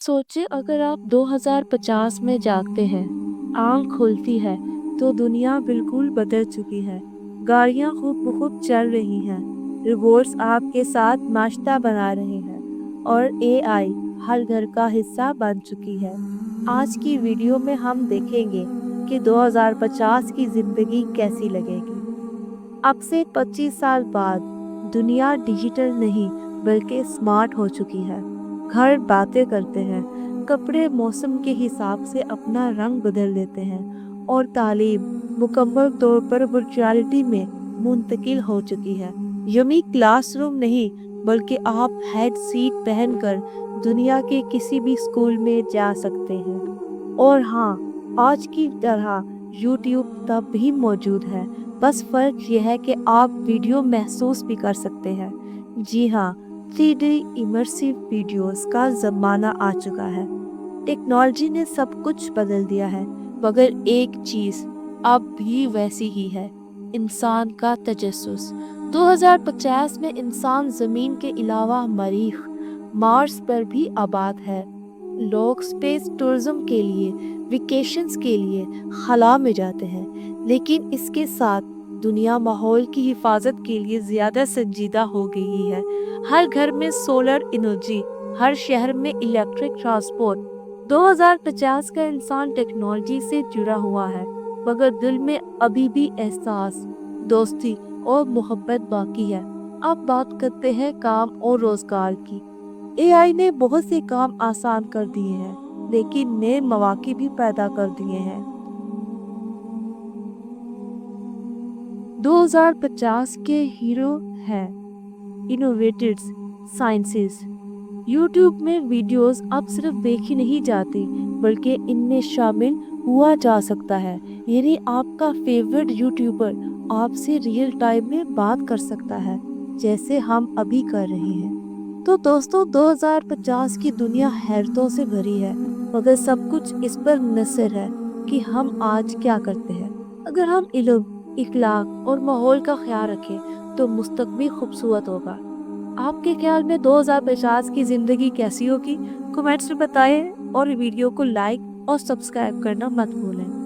सोचिए अगर आप 2050 में जागते हैं, आँख खुलती है तो दुनिया बिल्कुल बदल चुकी है। गाड़ियाँ खूब बहुत चल रही हैं, रोबोट्स आपके साथ नाश्ता बना रहे हैं और एआई हर घर का हिस्सा बन चुकी है। आज की वीडियो में हम देखेंगे कि 2050 की जिंदगी कैसी लगेगी। अब से 25 साल बाद दुनिया डिजिटल नहीं बल्कि स्मार्ट हो चुकी है। घर बातें करते हैं, कपड़े मौसम के हिसाब से अपना रंग बदल देते हैं और तालीम मुकम्मल तौर पर वर्चुअलिटी में मुंतकिल हो चुकी है। यमी क्लासरूम नहीं बल्कि आप हेड सीट पहनकर दुनिया के किसी भी स्कूल में जा सकते हैं। और हाँ, आज की तरह यूट्यूब तब भी मौजूद है, बस फर्क यह है कि आप वीडियो महसूस भी कर सकते हैं। जी हाँ, 3D इमर्सिव वीडियोस का ज़माना आ चुका है। टेक्नोलॉजी ने सब कुछ बदल दिया है, मगर एक चीज़ अब भी वैसी ही है, इंसान का तजस्सुस। 2050 में इंसान ज़मीन के अलावा मरीख, मार्स पर भी आबाद है। लोग स्पेस टूरिज्म के लिए, वेकेशंस के लिए खला में जाते हैं, लेकिन इसके साथ दुनिया माहौल की हिफाजत के लिए ज़्यादा संजीदा हो गई है। हर घर में सोलर एनर्जी, हर शहर में इलेक्ट्रिक ट्रांसपोर्ट। 2050 का इंसान टेक्नोलॉजी से जुड़ा हुआ है, मगर दिल में अभी भी एहसास, दोस्ती और मोहब्बत बाकी है। अब बात करते हैं काम और रोजगार की। एआई ने बहुत से काम आसान कर दिए हैं, लेकिन नए मौके भी पैदा कर दिए हैं। 2050 के हीरो हैं इनोवेटर्स, साइंसिस। यूट्यूब में वीडियोस अब सिर्फ देखी नहीं जाती, बल्कि इनमें शामिल हुआ जा सकता है। यानी आपका फेवरेट यूट्यूबर आपसे रियल टाइम में बात कर सकता है, जैसे हम अभी कर रहे हैं। तो दोस्तों, 2050 की दुनिया हैरतों से भरी है, मगर सब कुछ इस पर मुनहसर है कि हम आज क्या करते हैं। अगर हम इल्म, इखलाक और माहौल का ख्याल रखें तो मुस्तकबिल खूबसूरत होगा। आपके ख्याल में 2050 की ज़िंदगी कैसी होगी? कमेंट्स में बताएं और वीडियो को लाइक और सब्सक्राइब करना मत भूलें।